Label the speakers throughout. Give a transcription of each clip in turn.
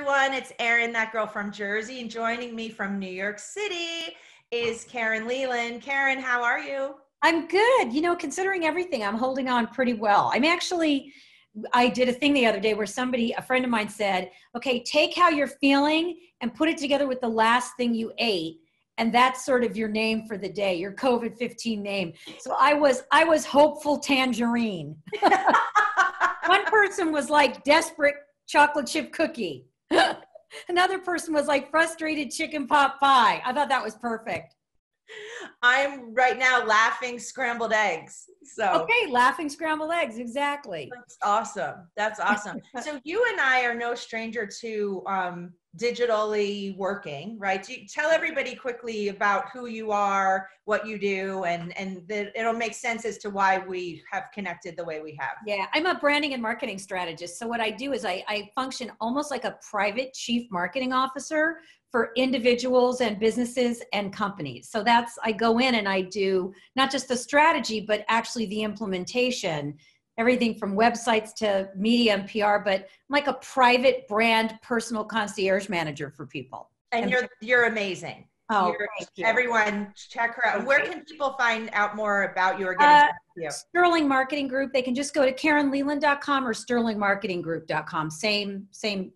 Speaker 1: everyone. It's Erin, that girl from Jersey, and joining me from New York City is Karen Leland. Karen, how are you?
Speaker 2: I'm good. Considering everything, I'm holding on pretty well. I did a thing the other day where a friend of mine said, okay, take how you're feeling and put it together with the last thing you ate. And that's sort of your name for the day, your COVID-15 name. So I was hopeful tangerine. One person was like desperate chocolate chip cookie. Another person was like frustrated chicken pot pie. I thought that was perfect.
Speaker 1: I'm right now laughing scrambled eggs. So
Speaker 2: okay, laughing scrambled eggs, exactly.
Speaker 1: That's awesome. That's awesome. So you and I are no stranger to digitally working, right? Do you tell everybody quickly about who you are, what you do, and that it'll make sense as to why we have connected the way we have.
Speaker 2: Yeah, I'm a branding and marketing strategist. So what I do is I function almost like a private chief marketing officer for individuals and businesses and companies. So I go in and I do not just the strategy, but actually the implementation, everything from websites to media and PR, but I'm like a private brand personal concierge manager for people.
Speaker 1: And you're amazing.
Speaker 2: Oh, thank you.
Speaker 1: Everyone check her out.
Speaker 2: Thank
Speaker 1: Where
Speaker 2: you.
Speaker 1: can people find out more about you or get in touch with you?
Speaker 2: Sterling Marketing Group. They can just go to KarenLeland.com or SterlingMarketingGroup.com. Same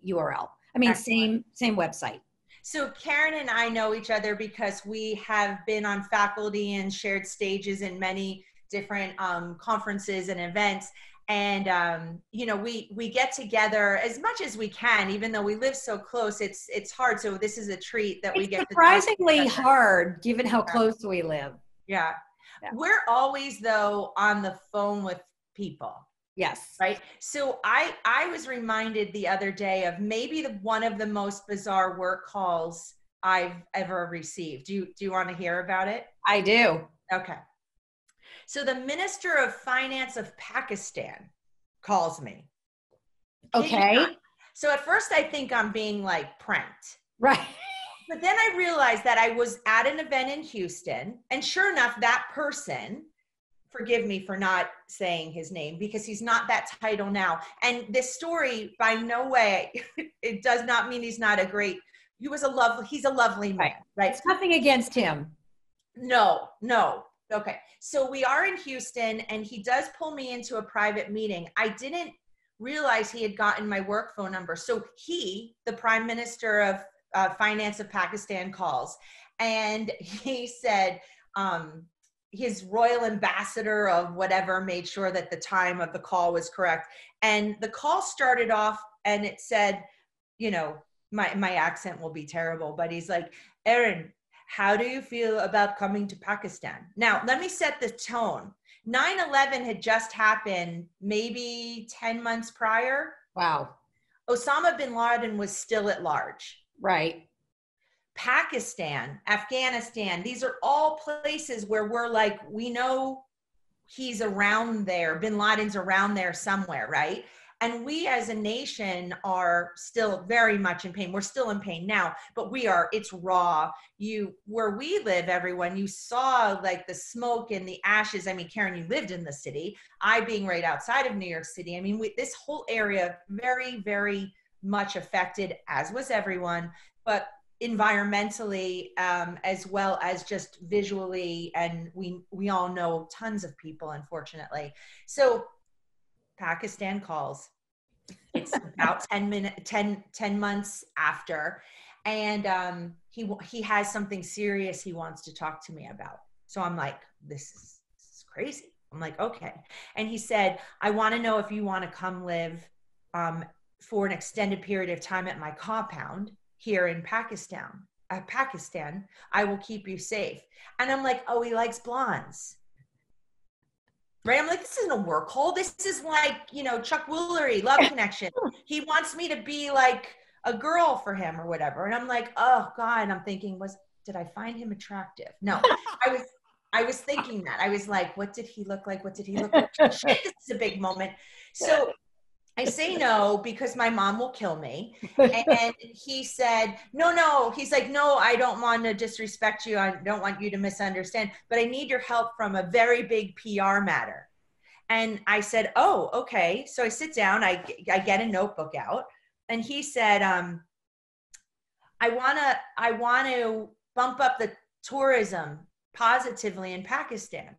Speaker 2: URL. I mean,
Speaker 1: Excellent.
Speaker 2: same website.
Speaker 1: So Karen and I know each other because we have been on faculty and shared stages in many different conferences and events. And, we get together as much as we can, even though we live so close, it's hard. So this is a treat that we get
Speaker 2: surprisingly hard given how close we live.
Speaker 1: Yeah. We're always though on the phone with people.
Speaker 2: Yes.
Speaker 1: Right. So I was reminded the other day of maybe one of the most bizarre work calls I've ever received. Do you want to hear about it?
Speaker 2: I do.
Speaker 1: Okay. So the Minister of Finance of Pakistan calls me.
Speaker 2: Okay.
Speaker 1: So at first I think I'm being like pranked.
Speaker 2: Right.
Speaker 1: But then I realized that I was at an event in Houston, and sure enough, that person, forgive me for not saying his name because he's not that title now. And this story, by no way, it does not mean he's not he's a lovely man, right?
Speaker 2: It's nothing against him.
Speaker 1: No. Okay. So we are in Houston and he does pull me into a private meeting. I didn't realize he had gotten my work phone number. So the Prime Minister of Finance of Pakistan, calls, and he said, his royal ambassador of whatever made sure that the time of the call was correct. And the call started off and it said, my accent will be terrible, but he's like, Erin, how do you feel about coming to Pakistan? Now, let me set the tone. 9/11 had just happened maybe 10 months prior.
Speaker 2: Wow.
Speaker 1: Osama bin Laden was still at large.
Speaker 2: Right.
Speaker 1: Pakistan, Afghanistan, these are all places where we're like, we know he's around there, bin Laden's around there somewhere, right? And we as a nation are still very much in pain. We're still in pain now, but it's raw. Where we live, everyone, you saw like the smoke and the ashes. I mean, Karen, you lived in the city. I being right outside of New York City. I mean, this whole area, very, very much affected, as was everyone, but environmentally, as well as just visually. And we all know tons of people, unfortunately. So Pakistan calls. It's about 10 months after. And he has something serious he wants to talk to me about. So I'm like, this is crazy. I'm like, okay. And he said, I want to know if you want to come live for an extended period of time at my compound here in Pakistan. I will keep you safe. And I'm like, oh, he likes blondes. Right? I'm like, this isn't a work hole. This is like, Chuck Woolery, Love Connection. He wants me to be like a girl for him or whatever. And I'm like, oh God. I'm thinking, did I find him attractive? No, I was thinking that. I was like, what did he look like? Shit, this is a big moment. So I say no because my mom will kill me. And he said, no. He's like, no, I don't want to disrespect you. I don't want you to misunderstand, but I need your help from a very big PR matter. And I said, oh, okay. So I sit down, I get a notebook out, and he said, I want to bump up the tourism positively in Pakistan.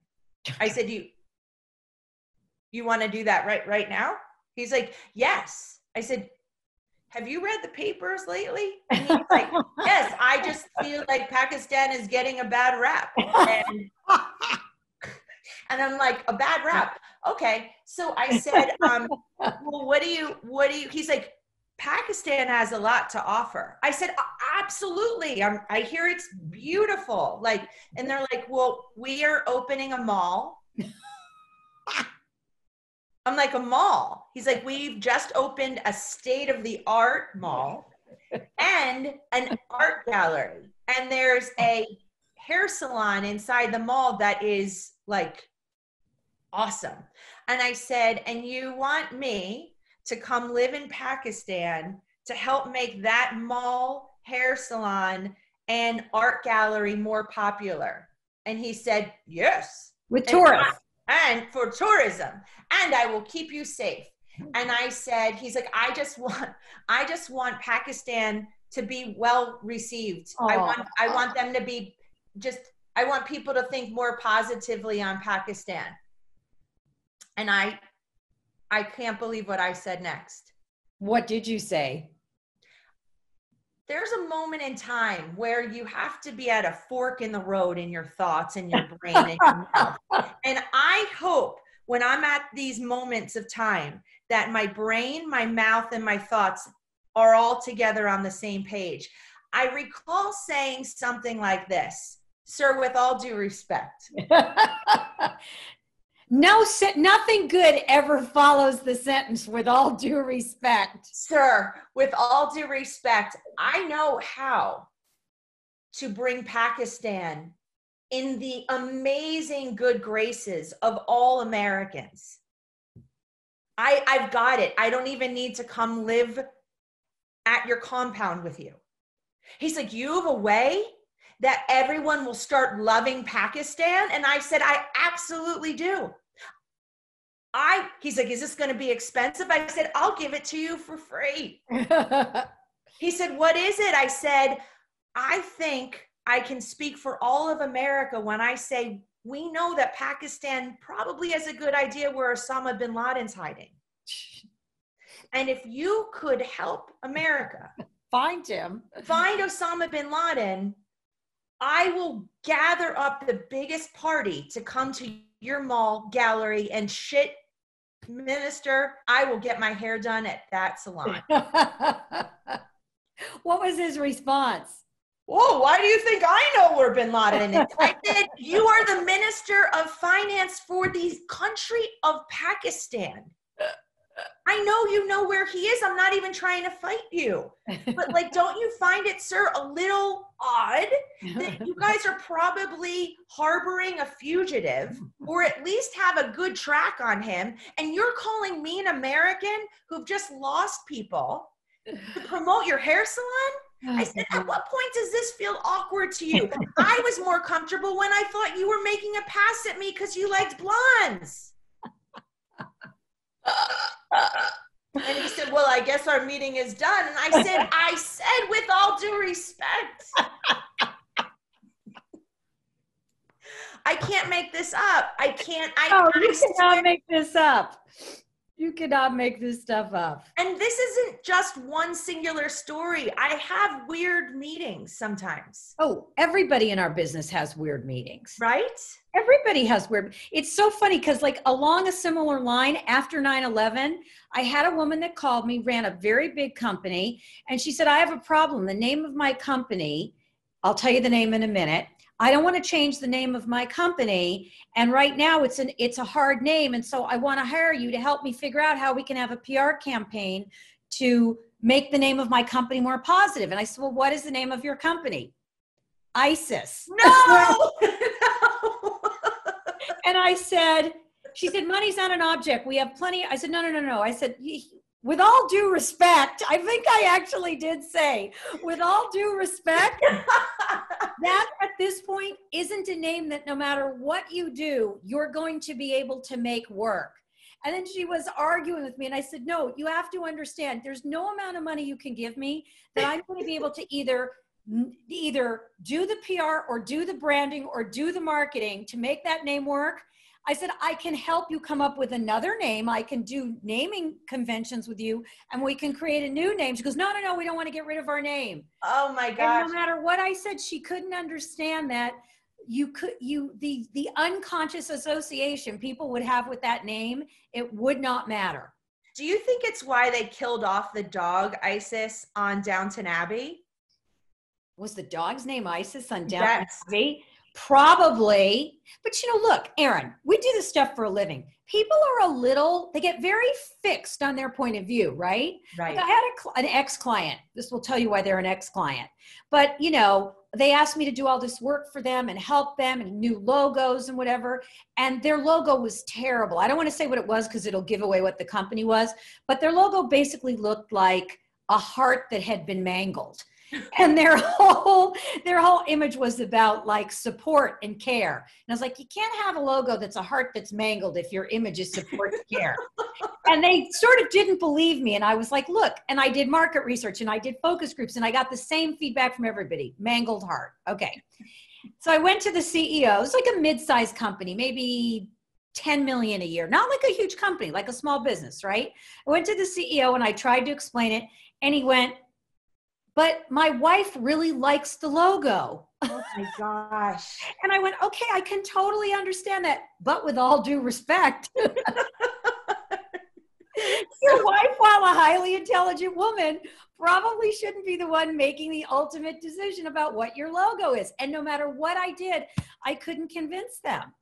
Speaker 1: I said, you want to do that right now? He's like, yes. I said, have you read the papers lately? And he's like, yes, I just feel like Pakistan is getting a bad rap. And I'm like, a bad rap. Okay. So I said, well, what do you, he's like, Pakistan has a lot to offer. I said, absolutely. I hear it's beautiful. Like, and they're like, well, we are opening a mall. I'm like, a mall? He's like, we've just opened a state-of-the-art mall and an art gallery. And there's a hair salon inside the mall that is like awesome. And I said, and you want me to come live in Pakistan to help make that mall, hair salon, and art gallery more popular? And he said, yes.
Speaker 2: With tourists.
Speaker 1: And for tourism, and I will keep you safe. And I said, he's like, I just want Pakistan to be well received. I want them to be I want people to think more positively on Pakistan. And I can't believe what I said next.
Speaker 2: What did you say?
Speaker 1: There's a moment in time where you have to be at a fork in the road in your thoughts and your brain and your mouth. And I hope when I'm at these moments of time that my brain, my mouth, and my thoughts are all together on the same page. I recall saying something like this, sir, with all due respect.
Speaker 2: No, nothing good ever follows the sentence, with all due respect.
Speaker 1: Sir, with all due respect, I know how to bring Pakistan in the amazing good graces of all Americans. I've got it. I don't even need to come live at your compound with you. He's like, you have a way that everyone will start loving Pakistan? And I said, I absolutely do. He's like, is this going to be expensive? I said, I'll give it to you for free. He said, what is it? I said, I think I can speak for all of America when I say, we know that Pakistan probably has a good idea where Osama bin Laden's hiding. And if you could help America
Speaker 2: find
Speaker 1: Osama bin Laden, I will gather up the biggest party to come to your mall, gallery, and shit, minister, I will get my hair done at that salon.
Speaker 2: What was his response?
Speaker 1: Whoa, why do you think I know where bin Laden is? I said, you are the Minister of Finance for the country of Pakistan. I know you know where he is. I'm not even trying to fight you. But like, don't you find it, sir, a little odd that you guys are probably harboring a fugitive or at least have a good track on him, and you're calling me an American who've just lost people to promote your hair salon? I said, at what point does this feel awkward to you? I was more comfortable when I thought you were making a pass at me because you liked blondes. And he said, well, I guess our meeting is done. And I said, with all due respect, I can't make this up. I can't.
Speaker 2: You cannot make this up. You cannot make this stuff up.
Speaker 1: And this isn't just one singular story. I have weird meetings sometimes.
Speaker 2: Oh, everybody in our business has weird meetings.
Speaker 1: Right?
Speaker 2: Everybody has weird. It's so funny because like along a similar line after 9/11, I had a woman that called me, ran a very big company, and she said, I have a problem. The name of my company, I'll tell you the name in a minute. I don't want to change the name of my company. And right now it's a hard name. And so I want to hire you to help me figure out how we can have a PR campaign to make the name of my company more positive. And I said, well, what is the name of your company? ISIS.
Speaker 1: No!
Speaker 2: And she said, money's not an object. We have plenty. I said, no. I said, with all due respect, I think I actually did say, with all due respect, that at this point isn't a name that no matter what you do, you're going to be able to make work. And then she was arguing with me. And I said, no, you have to understand, there's no amount of money you can give me that I'm going to be able to either do the PR or do the branding or do the marketing to make that name work. I said, I can help you come up with another name. I can do naming conventions with you and we can create a new name. She goes, no, we don't want to get rid of our name.
Speaker 1: Oh my gosh.
Speaker 2: And no matter what I said, she couldn't understand that the unconscious association people would have with that name, it would not matter.
Speaker 1: Do you think it's why they killed off the dog Isis on Downton Abbey?
Speaker 2: Was the dog's name Isis on Downton Abbey? Probably. But look, Erin, we do this stuff for a living. People are they get very fixed on their point of view, right?
Speaker 1: Right.
Speaker 2: Like I had an ex-client. This will tell you why they're an ex-client. But, they asked me to do all this work for them and help them and new logos and whatever. And their logo was terrible. I don't want to say what it was because it'll give away what the company was. But their logo basically looked like a heart that had been mangled. And their whole image was about like support and care. And I was like, you can't have a logo that's a heart that's mangled if your image is support and care. And they sort of didn't believe me. And I was like, look, and I did market research and I did focus groups and I got the same feedback from everybody. Mangled heart. Okay. So I went to the CEO. It's like a mid-sized company, maybe 10 million a year, not like a huge company, like a small business, right? I went to the CEO and I tried to explain it and he went, but my wife really likes the logo.
Speaker 1: Oh my gosh.
Speaker 2: And I went, okay, I can totally understand that. But with all due respect, your wife, while a highly intelligent woman, probably shouldn't be the one making the ultimate decision about what your logo is. And no matter what I did, I couldn't convince them.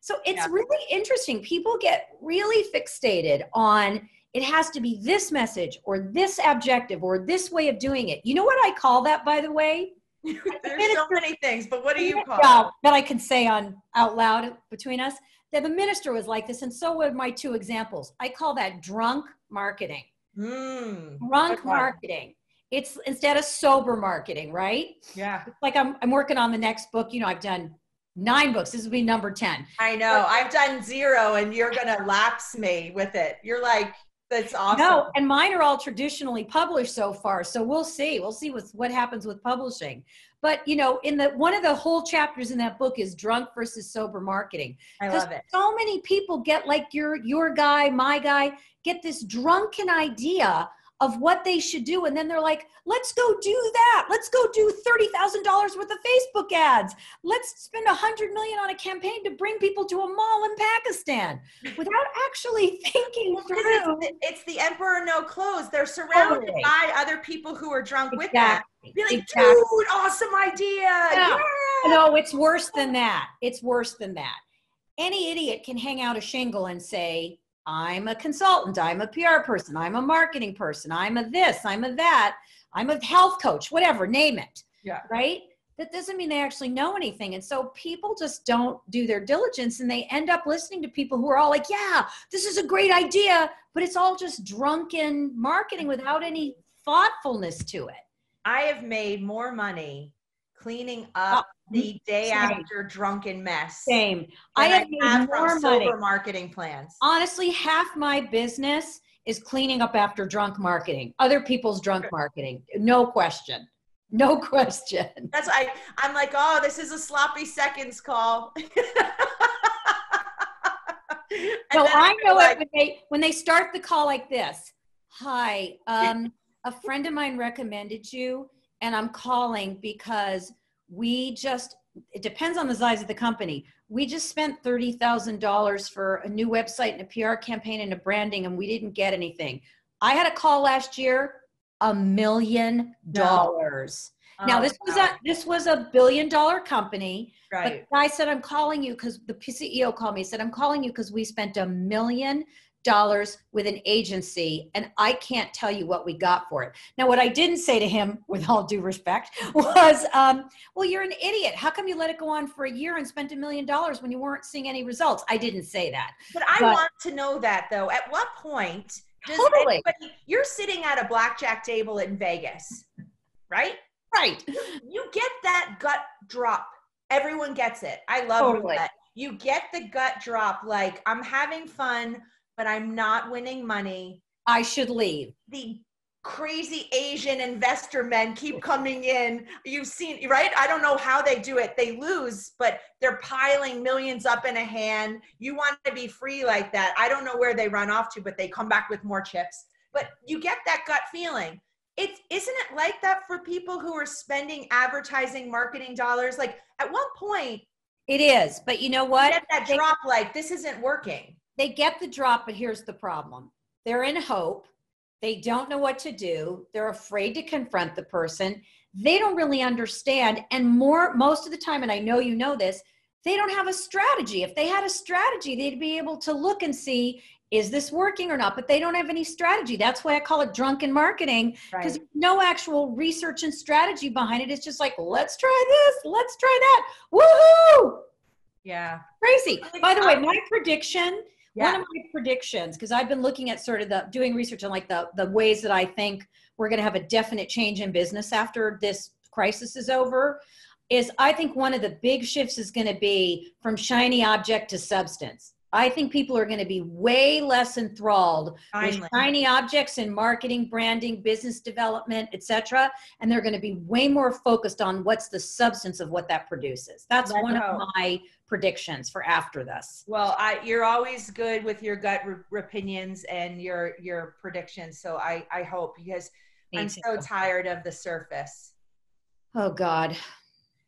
Speaker 2: So it's really interesting. People get really fixated on it has to be this message or this objective or this way of doing it. You know what I call that, by the way?
Speaker 1: There's so many things, but what do you call it?
Speaker 2: That I can say out loud between us? That the minister was like this, and so were my two examples. I call that drunk marketing. Drunk marketing. It's instead of sober marketing, right?
Speaker 1: Yeah.
Speaker 2: It's like I'm working on the next book. I've done 9 books. This will be number 10.
Speaker 1: I know. I've done 0 and you're going to lapse me with it. You're like, that's awesome.
Speaker 2: No, and mine are all traditionally published so far. So we'll see. We'll see what happens with publishing. But in one of the whole chapters in that book is drunk versus sober marketing.
Speaker 1: I love it.
Speaker 2: So many people get like your guy, my guy, get this drunken idea of what they should do. And then they're like, let's go do that. Let's go do $30,000 worth of Facebook ads. Let's spend $100 million on a campaign to bring people to a mall in Pakistan without actually thinking through.
Speaker 1: It's the emperor no clothes. They're surrounded by other people who are drunk with them. Be like, dude, awesome idea.
Speaker 2: Yeah. No, it's worse than that. It's worse than that. Any idiot can hang out a shingle and say, I'm a consultant, I'm a PR person, I'm a marketing person, I'm a this, I'm a that, I'm a health coach, whatever, name it.
Speaker 1: Yeah.
Speaker 2: Right? That doesn't mean they actually know anything. And so people just don't do their diligence and they end up listening to people who are all like, yeah, this is a great idea, but it's all just drunken marketing without any thoughtfulness to it.
Speaker 1: I have made more money cleaning up the day after drunken mess.
Speaker 2: Same. I have made more money.
Speaker 1: Sober marketing plans.
Speaker 2: Honestly, half my business is cleaning up after drunk marketing, other people's drunk marketing. No question. No question.
Speaker 1: That's why I'm like, oh, this is a sloppy seconds call.
Speaker 2: So I know it when they start the call like this. Hi, a friend of mine recommended you, and I'm calling because it depends on the size of the company. We just spent $30,000 for a new website and a PR campaign and a branding, and we didn't get anything. I had a call last year, $1 million.
Speaker 1: No.
Speaker 2: Now this was a $1 billion company.
Speaker 1: Right.
Speaker 2: But I said, I'm calling you because the CEO called me. He said, I'm calling you because we spent $1 million with an agency, and I can't tell you what we got for it. Now, what I didn't say to him, with all due respect, was, well, you're an idiot. How come you let it go on for a year and spent $1 million when you weren't seeing any results? I didn't say that.
Speaker 1: But I want to know that, though. At what point does you're sitting at a blackjack table in Vegas, right?
Speaker 2: Right.
Speaker 1: You get that gut drop. Everyone gets it. I love that. You get the gut drop, like, I'm having fun. but I'm not winning money.
Speaker 2: I should leave.
Speaker 1: The crazy Asian investor men keep coming in. You've seen, right? I don't know how they do it. They lose, but they're piling millions up in a hand. You want to be free like that. I don't know where they run off to, but they come back with more chips. But you get that gut feeling. Isn't it like that for people who are spending advertising, marketing dollars? Like at one point,
Speaker 2: it is, but you know what?
Speaker 1: You get that drop, like this isn't working.
Speaker 2: They get the drop, but here's the problem. They're in hope. They don't know what to do. They're afraid to confront the person. They don't really understand. And most of the time, and I know you know this, they don't have a strategy. If they had a strategy, they'd be able to look and see, is this working or not? But they don't have any strategy. That's why I call it drunken marketing, because there's no actual research and strategy behind it. It's just like, let's try this, let's try that. Woohoo!
Speaker 1: Yeah.
Speaker 2: Crazy. By the way, my prediction, one of my predictions, because I've been looking at sort of doing research on like the ways that I think we're going to have a definite change in business after this crisis is over, is I think one of the big shifts is going to be from shiny object to substance. I think people are going to be way less enthralled with shiny objects in marketing, branding, business development, etc. And they're going to be way more focused on what's the substance of what that produces. That's one of my predictions for after this.
Speaker 1: Well, you're always good with your gut opinions and your predictions. So I hope, because I'm so tired of the surface.
Speaker 2: Oh God.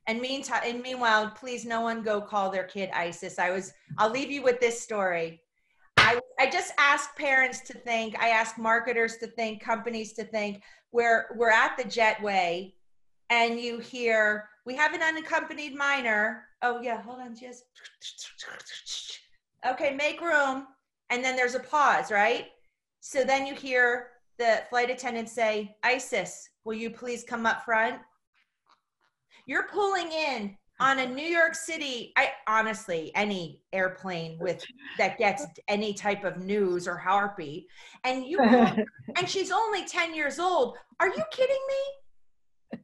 Speaker 1: And meanwhile, please, no one go call their kid ISIS. I'll leave you with this story. I just ask parents to think, I ask marketers to think, companies to think. We're at the jetway and you hear, we have an unaccompanied minor. Oh yeah, hold on, just, okay, make room. And then there's a pause, right? So then you hear the flight attendant say, ISIS, will you please come up front? You're pulling in on a New York City, honestly, any airplane that gets any type of news or heartbeat, and and she's only 10 years old. Are you kidding me?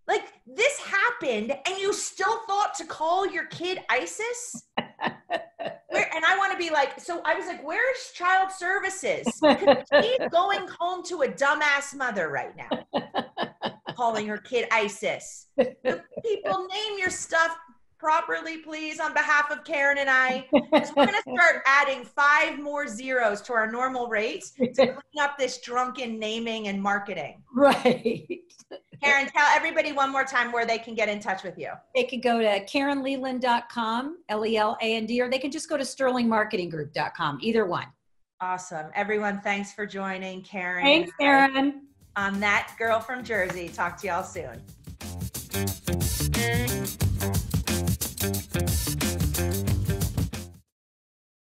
Speaker 1: Like, this happened and you still thought to call your kid ISIS? And I want to be like, so I was like, where's child services? Because she's going home to a dumbass mother right now. Calling her kid ISIS. People, name your stuff properly, please, on behalf of Karen and I. Because we're going to start adding 5 more zeros to our normal rates to clean up this drunken naming and marketing.
Speaker 2: Right.
Speaker 1: Karen, tell everybody one more time where they can get in touch with you.
Speaker 2: They could go to KarenLeland.com, Leland, or they can just go to SterlingMarketingGroup.com, either one.
Speaker 1: Awesome. Everyone, thanks for joining, Karen.
Speaker 2: Thanks, Erin.
Speaker 1: I'm that girl from Jersey. Talk to y'all soon.